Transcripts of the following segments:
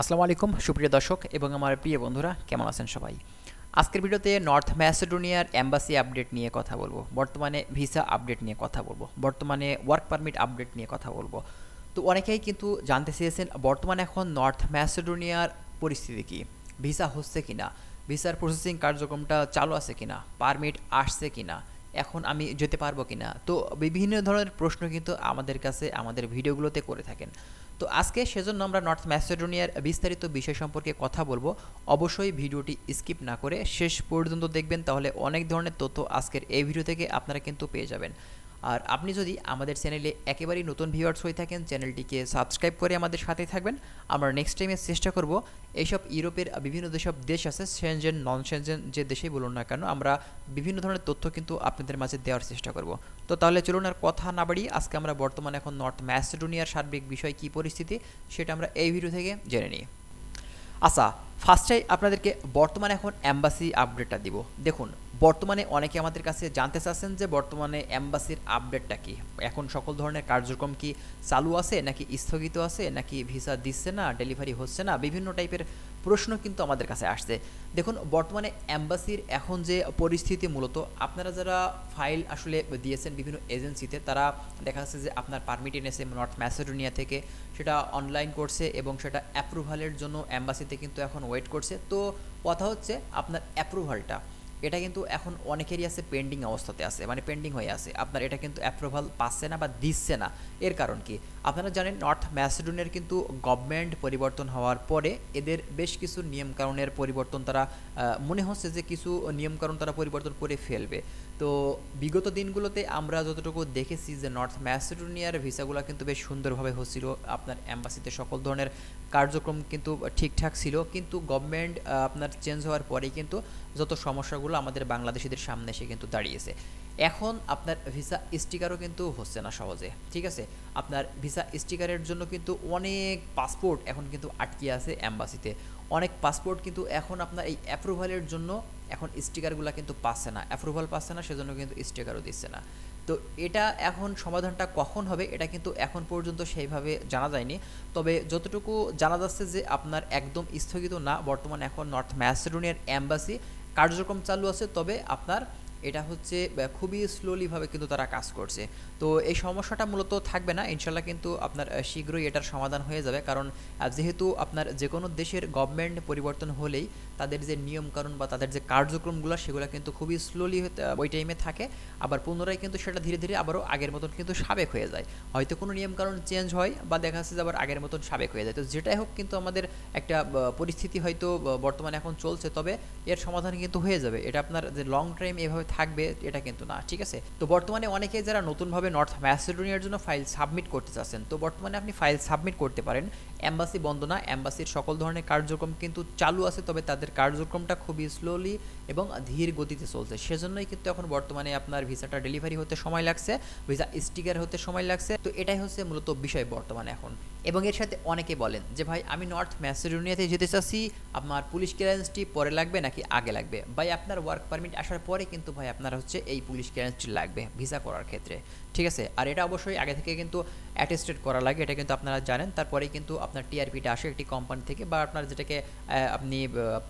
আসসালামু আলাইকুম সুপ্রিয় দর্শক এবং আমার প্রিয় বন্ধুরা কেমন আছেন সবাই। আজকের ভিডিওতে নর্থ ম্যাসেডোনিয়ার এম্বাসি আপডেট নিয়ে কথা বলবো, বর্তমানে ভিসা আপডেট নিয়ে কথা বলবো, বর্তমানে ওয়ার্ক পারমিট আপডেট নিয়ে কথা বলবো। তো অনেকেই কিন্তু জানতে চেয়েছেন বর্তমানে এখন নর্থ ম্যাসেডোনিয়ার পরিস্থিতি কী, ভিসা হচ্ছে কিনা, ভিসার প্রসেসিং কার্যক্রমটা চালু আছে কিনা, পারমিট আসছে কিনা, এখন আমি যেতে পারবো কিনা। তো বিভিন্ন ধরনের প্রশ্ন কিন্তু আমাদের কাছে আমাদের ভিডিওগুলোতে করে থাকেন। তো আজকে সেজন্য আমরা নর্থ ম্যাসেডোনিয়ার বিস্তারিত বিষয় সম্পর্কে কথা বলবো। অবশ্যই ভিডিওটি স্কিপ না করে শেষ পর্যন্ত দেখবেন, তাহলে অনেক ধরনের তথ্য আজকের এই ভিডিও থেকে আপনারা কিন্তু পেয়ে যাবেন। আর আপনি যদি আমাদের চ্যানেলে একেবারেই নতুন ভিউয়ার্স হয়ে থাকেন, চ্যানেলটিকে সাবস্ক্রাইব করে আমাদের সাথেই থাকবেন। আমরা নেক্সট টাইমে চেষ্টা করব এইসব ইউরোপের বিভিন্ন যেসব দেশ আছে, সেনজেন নন সেনজেন যে দেশেই বলুন না কেন, আমরা বিভিন্ন ধরনের তথ্য কিন্তু আপনাদের মাঝে দেওয়ার চেষ্টা করব। তো তাহলে চলুন আর কথা না বাড়িয়ে আজকে আমরা বর্তমানে এখন নর্থ ম্যাসেডোনিয়ার সার্বিক বিষয় কী পরিস্থিতি সেটা আমরা এই ভিডিও থেকে জেনে নিই। আচ্ছা, ফার্স্টে আপনাদেরকে বর্তমানে এখন এম্বাসি আপডেটটা দিব। দেখুন, বর্তমানে অনেকে আমাদের কাছে জানতে চাচ্ছেন যে বর্তমানে এম্বাসির আপডেটটা কি, এখন সকল ধরনের কার্যক্রম কি চালু আছে নাকি স্থগিত আছে, নাকি ভিসা দিচ্ছে না, ডেলিভারি হচ্ছে না, বিভিন্ন টাইপের প্রশ্ন কিন্তু আমাদের কাছে আসছে। দেখুন, বর্তমানে এম্বাসির এখন যে পরিস্থিতি, মূলত আপনারা যারা ফাইল আসলে দিয়েছেন বিভিন্ন এজেন্সিতে, তারা দেখা যাচ্ছে যে আপনার পারমিট এনেছে নর্থ ম্যাসেডোনিয়া থেকে, সেটা অনলাইন করছে এবং সেটা অ্যাপ্রুভালের জন্য এম্বাসিতে কিন্তু এখন ওয়েট করছে। তো কথা হচ্ছে আপনার অ্যাপ্রুভালটা, এটা কিন্তু এখন অনেকেরই আছে পেন্ডিং অবস্থাতে আছে, মানে পেন্ডিং হয়ে আছে, আপনার এটা কিন্তু অ্যাপ্রুভাল পাচ্ছে না বা দিচ্ছে না। এর কারণ কি আপনারা জানেন, নর্থ ম্যাসেডোনিয়ার কিন্তু গভর্নমেন্ট পরিবর্তন হওয়ার পরে এদের বেশ কিছু নিয়মকানুনের পরিবর্তন তারা মনে হচ্ছে যে কিছু নিয়মকানুন তারা পরিবর্তন করে ফেলবে। তো বিগত দিনগুলোতে আমরা যতটুকু দেখেছি যে নর্থ ম্যাসেডোনিয়ার ভিসাগুলো কিন্তু বেশ সুন্দরভাবে হচ্ছিল, আপনার অ্যাম্বাসিতে সকল ধরনের কার্যক্রম কিন্তু ঠিকঠাক ছিল, কিন্তু গভর্নমেন্ট আপনার চেঞ্জ হওয়ার পরেই কিন্তু যত সমস্যাগুলো আমাদের বাংলাদেশিদের সামনে এসে কিন্তু দাঁড়িয়েছে। এখন আপনার ভিসা স্টিকারও কিন্তু হচ্ছে না সহজে, ঠিক আছে। আপনার ভিসা স্টিকারের জন্য কিন্তু অনেক পাসপোর্ট এখন কিন্তু আটকে আছে অ্যাম্বাসিতে, অনেক পাসপোর্ট কিন্তু এখন আপনার এই অ্যাপ্রুভালের জন্য এখন স্টিকারগুলো কিন্তু পাচ্ছে না, অ্যাপ্রুভাল পাচ্ছে না, সেজন্য কিন্তু স্টিকারও দিচ্ছে না। তো এটা এখন সমাধানটা কখন হবে এটা কিন্তু এখন পর্যন্ত সেইভাবে জানা যায়নি, তবে যতটুকু জানা যাচ্ছে যে আপনার একদম স্থগিত না, বর্তমানে এখন নর্থ ম্যাসেডোনিয়ার অ্যাম্বাসি কার্যক্রম চালু আছে, তবে আপনার এটা হচ্ছে খুবই স্লোলিভাবে কিন্তু তারা কাজ করছে। তো এই সমস্যাটা মূলত থাকবে না ইনশাল্লাহ, কিন্তু আপনার শীঘ্রই এটার সমাধান হয়ে যাবে, কারণ যেহেতু আপনার যে কোনো দেশের গভর্নমেন্ট পরিবর্তন হলেই তাদের যে নিয়মকানুন বা তাদের যে কার্যক্রমগুলো সেগুলো কিন্তু খুবই স্লোলি ওই টাইমে থাকে, আবার পুনরায় কিন্তু সেটা ধীরে ধীরে আবারও আগের মতন কিন্তু সাবেক হয়ে যায়। হয়তো কোনো নিয়মকানুন চেঞ্জ হয় বা দেখা যাচ্ছে যে আবার আগের মতন সাবেক হয়ে যায়। তো যেটাই হোক, কিন্তু আমাদের একটা পরিস্থিতি হয়তো বর্তমানে এখন চলছে, তবে এর সমাধান কিন্তু হয়ে যাবে। এটা আপনার যে লং টাইম এভাবে থাকবে এটা কিন্তু না, ঠিক আছে। তো বর্তমানে অনেকে যারা নতুনভাবে নর্থ ম্যাসেডোনিয়ার জন্য ফাইল সাবমিট করতে চাচ্ছেন, তো বর্তমানে আপনি ফাইল সাবমিট করতে পারেন। এম্বাসি বন্ধ না, এম্বাসির সকল ধরনের কার্যক্রম কিন্তু চালু আছে, তবে তাদের কার্যক্রমটা খুবই স্লোলি এবং ধীর গতিতে চলছে, সেজন্যই কিন্তু এখন বর্তমানে আপনার ভিসাটা ডেলিভারি হতে সময় লাগছে, ভিসা স্টিকার হতে সময় লাগছে। তো এটাই হচ্ছে মূলত বিষয় বর্তমানে এখন। এবং এর সাথে অনেকে বলেন যে ভাই আমি নর্থ ম্যাসেডোনিয়াতে যেতে চাচ্ছি, আপনার পুলিশ ক্লিয়ারেন্সটি পরে লাগবে নাকি আগে লাগবে? ভাই আপনার ওয়ার্ক পারমিট আসার পরে কিন্তু ভাই আপনার হচ্ছে এই পুলিশ ক্লিয়ারেন্সটি লাগবে ভিসা করার ক্ষেত্রে, ঠিক আছে। আর এটা অবশ্যই আগে থেকে কিন্তু অ্যাটেস্টেড করা লাগে, এটা কিন্তু আপনারা জানেন। তারপরেই কিন্তু আপনার টিআরপিটা আসে একটি কোম্পানি থেকে, বা আপনার যেটাকে আপনি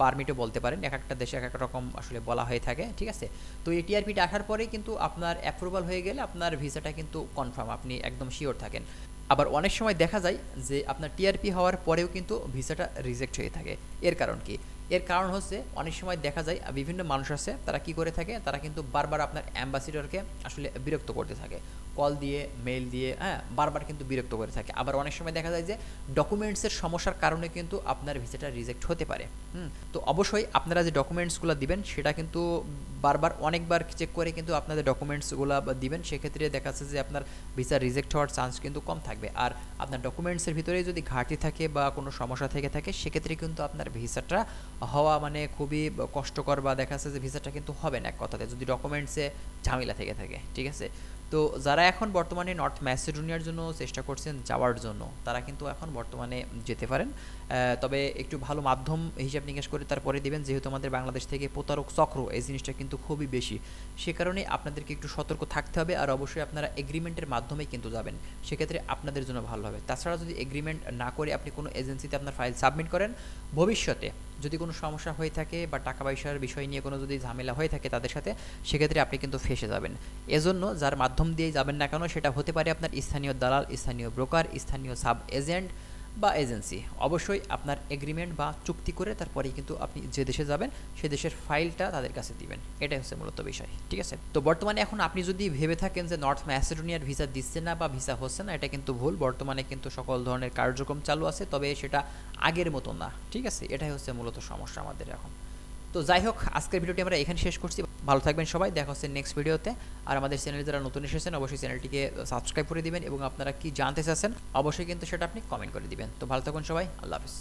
পারমিটও বলতে পারেন, এক একটা দেশে এক এক রকম আসলে বলা হয়ে থাকে, ঠিক আছে। তো এই টিআরপিটা আসার পরেই কিন্তু আপনার অ্যাপ্রুভাল হয়ে গেলে আপনার ভিসাটা কিন্তু কনফার্ম, আপনি একদম শিওর থাকেন। আবার অনেক সময় দেখা যায় যে আপনার টিআরপি হওয়ার পরেও কিন্তু ভিসাটা রিজেক্ট হয়ে থাকে। এর কারণ কি? এর কারণ হচ্ছে অনেক সময় দেখা যায় বিভিন্ন মানুষ আছে তারা কি করে থাকে, তারা কিন্তু বারবার আপনার অ্যাম্বাসিডরকে আসলে বিরক্ত করতে থাকে, কল দিয়ে মেইল দিয়ে, হ্যাঁ, বারবার কিন্তু বিরক্ত করে থাকে। আবার অনেক সময় দেখা যায় যে ডকুমেন্টসের সমস্যার কারণে কিন্তু আপনার ভিসাটা রিজেক্ট হতে পারে। তো অবশ্যই আপনারা যে ডকুমেন্টসগুলো দিবেন সেটা কিন্তু বারবার অনেকবার চেক করে কিন্তু আপনাদের ডকুমেন্টসগুলো দিবেন, সেক্ষেত্রে দেখা যাচ্ছে যে আপনার ভিসা রিজেক্ট হওয়ার চান্স কিন্তু কম থাকবে। আর আপনার ডকুমেন্টসের ভিতরে যদি ঘাটতি থাকে বা কোনো সমস্যা থেকে থাকে, সেক্ষেত্রে কিন্তু আপনার ভিসাটা হওয়া মানে খুবই কষ্টকর, বা দেখা যাচ্ছে যে ভিসাটা কিন্তু হবে না এক কথাতে, যদি ডকুমেন্টসে ঝামেলা থেকে থাকে, ঠিক আছে। তো যারা এখন বর্তমানে নর্থ ম্যাসেডোনিয়ার জন্য চেষ্টা করছেন যাওয়ার জন্য, তারা কিন্তু এখন বর্তমানে যেতে পারেন। তবে একটু ভালো মাধ্যম হিসাব নিকাশ করে তারপরে দিবেন, যেহেতু আমাদের বাংলাদেশ থেকে প্রতারক চক্র এই জিনিসটা কিন্তু খুবই বেশি। সে কারণে আপনাদেরকে একটু সতর্ক থাকতে হবে, আর অবশ্যই আপনারা এগ্রিমেন্টের মাধ্যমেই কিন্তু যাবেন, সেক্ষেত্রে আপনাদের জন্য ভালো হবে। তাছাড়া যদি এগ্রিমেন্ট না করে আপনি কোনো এজেন্সিতে আপনার ফাইল সাবমিট করেন, ভবিষ্যতে যদি কোনো সমস্যা হয়ে থাকে বা টাকা পয়সার বিষয় নিয়ে কোনো যদি ঝামেলা হয়ে থাকে তাদের সাথে, সেক্ষেত্রে আপনি কিন্তু ফেঁসে যাবেন। এজন্য যার মাধ্যম দিয়ে যাবেন না কেন, সেটা হতে পারে আপনার স্থানীয় দালাল, স্থানীয় ব্রোকার, স্থানীয় সাব এজেন্ট বা এজেন্সি, অবশ্যই আপনার এগ্রিমেন্ট বা চুক্তি করে তারপরেই কিন্তু আপনি যে দেশে যাবেন সে দেশের ফাইলটা তাদের কাছে দিবেন। এটাই হচ্ছে মূলত বিষয়, ঠিক আছে? তো বর্তমানে এখন আপনি যদি ভেবে থাকেন যে নর্থ ম্যাসেডোনিয়ার ভিসা দিচ্ছে না বা ভিসা হচ্ছে না, এটা কিন্তু ভুল। বর্তমানে কিন্তু সকল ধরনের কার্যক্রম চালু আছে, তবে সেটা আগের মতো না, ঠিক আছে? এটাই হচ্ছে মূলত সমস্যা আমাদের এখন। তো যাই হোক, আজকের ভিডিওটি আমরা এখানে শেষ করছি। ভালো থাকবেন সবাই, দেখা হচ্ছে নেক্সট ভিডিওতে। আর আমাদের চ্যানেলে যারা নতুন এসেছেন অবশ্যই চ্যানেলটিকে সাবস্ক্রাইব করে দিবেন, এবং আপনারা কি জানতে চাচ্ছেন অবশ্যই কিন্তু সেটা আপনি কমেন্ট করে দিবেন। তো ভালো থাকুন সবাই, আল্লাহ হাফিজ।